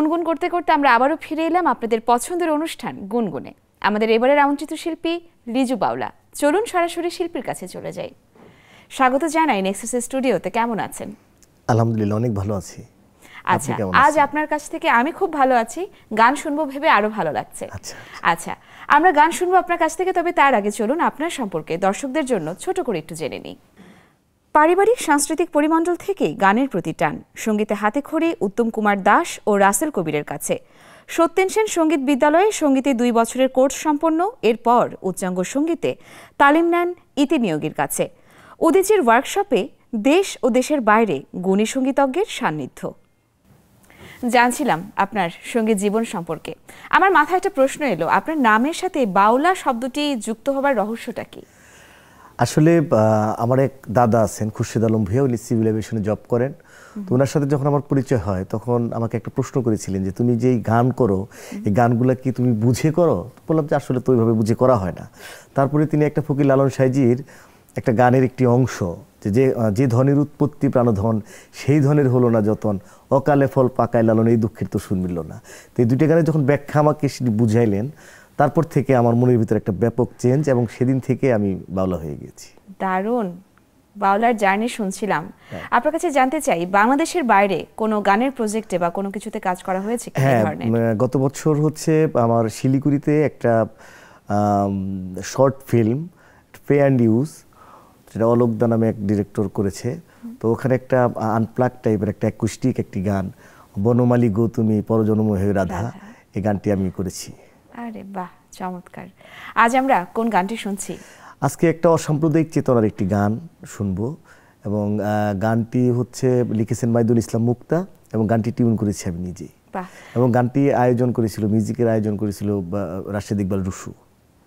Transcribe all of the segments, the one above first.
গুনগুন করতে করতে আমরা আবারও ফিরে এলাম আপনাদের পছন্দের অনুষ্ঠান গুনগুনে। আমাদের এবারের আমন্ত্রিত শিল্পী লিজু বাউলা। চলুন সরাসরি শিল্পীর কাছে চলে যাই। স্বাগত জানাই নেক্সাস স্টুডিওতে। কেমন আছেন? আলহামদুলিল্লাহ, অনেক ভালো আছি। আচ্ছা, আজ আপনার কাছ থেকে আমি খুব ভালো আছি, গান শুনবো ভেবে আরো ভালো লাগছে। আচ্ছা, আমরা গান শুনবো আপনার কাছ থেকে, তবে তার আগে চলুন আপনার সম্পর্কে দর্শকদের জন্য ছোট করে একটু জেনে নিই। পারিবারিক সাংস্কৃতিক পরিমণ্ডল থেকেই গানের প্রতি টান, সঙ্গীতে হাতেখড়ি উত্তম কুমার দাস ও রাসেল কবিরের কাছে। সত্যেন সেন সঙ্গীত বিদ্যালয়ে সঙ্গীতে 2 বছরের কোর্স সম্পন্ন, এরপর উচ্চাঙ্গ সঙ্গীতে তালিম নেন ইতি নিয়োগীর কাছে। উদীচীর ওয়ার্কশপে দেশ ও দেশের বাইরে গুণী সঙ্গীতজ্ঞের সান্নিধ্য। জানছিলাম আপনার সঙ্গীত জীবন সম্পর্কে। আমার মাথায় একটা প্রশ্ন এলো, আপনার নামের সাথে বাউলা শব্দটি যুক্ত হবার রহস্যটা কি? আসলে আমার এক দাদা আছেন, খুরশেদ আলম ভাইয়া, উনি সিভিল এভিয়েশনে জব করেন। তো ওনার সাথে যখন আমার পরিচয় হয় তখন আমাকে একটা প্রশ্ন করেছিলেন যে তুমি যেই গান করো এই গানগুলো কি তুমি বুঝে করো? বললাম যে আসলে তো ওইভাবে বুঝে করা হয় না। তারপরে তিনি একটা ফকির লালন সাইজির একটা গানের একটি অংশ, যে ধনের উৎপত্তি প্রাণধন সেই ধনের হলো না যতন, অকালে ফল পাকায় লালন এই দুঃখের তো শুন মিলল না। তো এই দুইটা গানের যখন ব্যাখ্যা আমাকে বুঝাইলেন, তারপর থেকে আমার মনের ভিতরে একটা ব্যাপক চেঞ্জ, এবং সেদিন থেকে আমি বাউলা হয়ে গেছি। দারুণ বাউলার জার্নি শুনছিলাম। আপনার কাছে জানতে চাই, বাংলাদেশের বাইরে কোনো গানের প্রজেক্টে বা কোনো কিছুতে কাজ করা হয়েছে কি? হ্যাঁ, গত বছর হচ্ছে আমার শিলিগুড়িতে একটা short film pay and use, যেটা অলোকদা নামে এক ডিরেক্টর করেছে। তো ওখানে একটা আনপ্লাগ টাইপের একটা অ্যাকুস্টিক একটি গান, বনমালী গো তুমি পরজন্ম হয়ে রাধা, এই গানটি আমি করেছি। আরে বাহ, চমৎকার। আজ আমরা কোন গানটি শুনছি? আজকে একটা অসাম্প্রদায়িক চেতনার একটি গান শুনবো, এবং গানটি হচ্ছে লিখেছেন মাইদুল ইসলাম মুক্তা, এবং গানটি টিউন করেছি আমি নিজেই। এবং গানটি আয়োজন করেছিল, মিউজিকের আয়োজন করেছিল রাশেদ ইকবাল রুশু।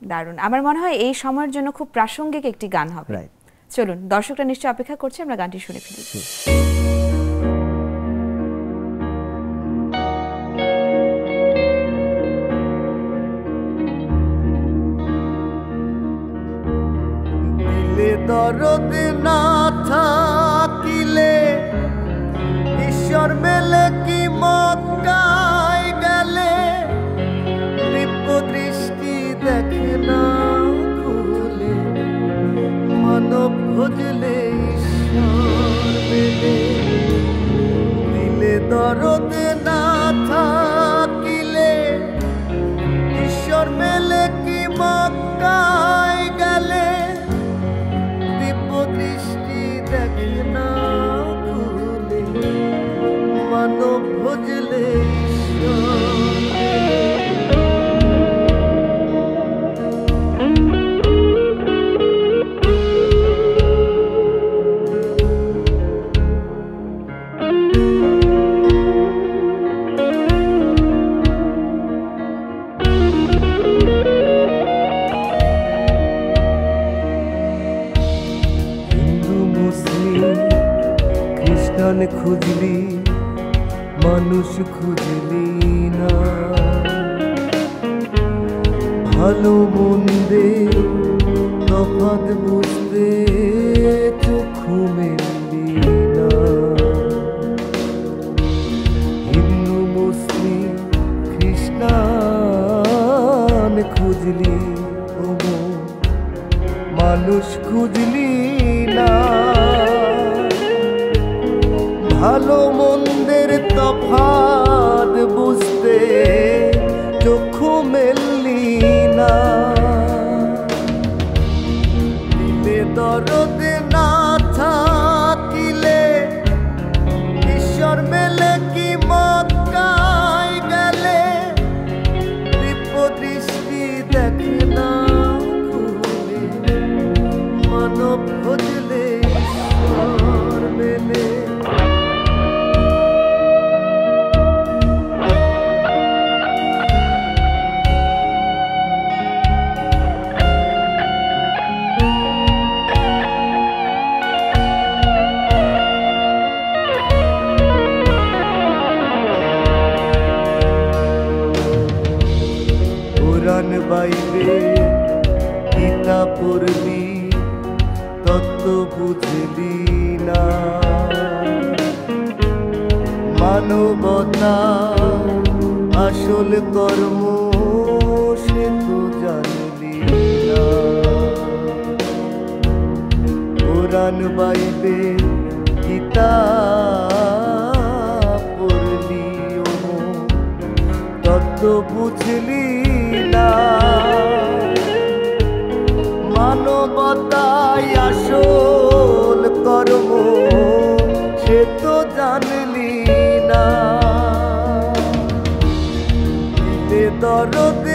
দারুণ। আমার মনে হয় এই সময়ের জন্য খুব প্রাসঙ্গিক একটি গান হবে। রাইট, চলুন, দর্শকরা নিশ্চয়ই অপেক্ষা করছে, আমরা গানটি শুনে ফেলি। দরদ না থাকিলে ঈশ্বর মেলে কি মক্কায় গেলে, দিব্য দৃষ্টি দেখে না খুলে, মানব ভজলে ঈশ্বর মেলে। দিলে দরদ না থাকিলে ঈশ্বর মেলে কি মক্কায় গেলে, দৃষ্টি দেখে না খুলে, মানব ভজলে খুঁজলি মানুষ খুঁজলি না, ভালো মন্দে তফাৎ বুঝতে চক্ষু মেললি না। হিন্দু মুসলিম খ্রিস্টান খুঁজলি, মানুষ খুঁজলি না, ভালো মন্দের তফাৎ বুঝতে চক্ষু মেললি না। দিলে দরদ না থাকিলে ঈশ্বর মেলে কি মক্কায় গেলে, দিব্য দৃষ্টি দেখে না খুলে, মানব ভজলে ঈশ্বর মেলে। বাইরে গীতা পড়লি তত্ত্ব বুঝলি না, মানবতা আসল কর্ম সে তো জানলি না। কোরআন বাইবেল কিতাব পড়লি ও তত্ত্ব বুঝলি না। মানবতাই আসল কর্ম সে তো জানলি না। দিলে দরদে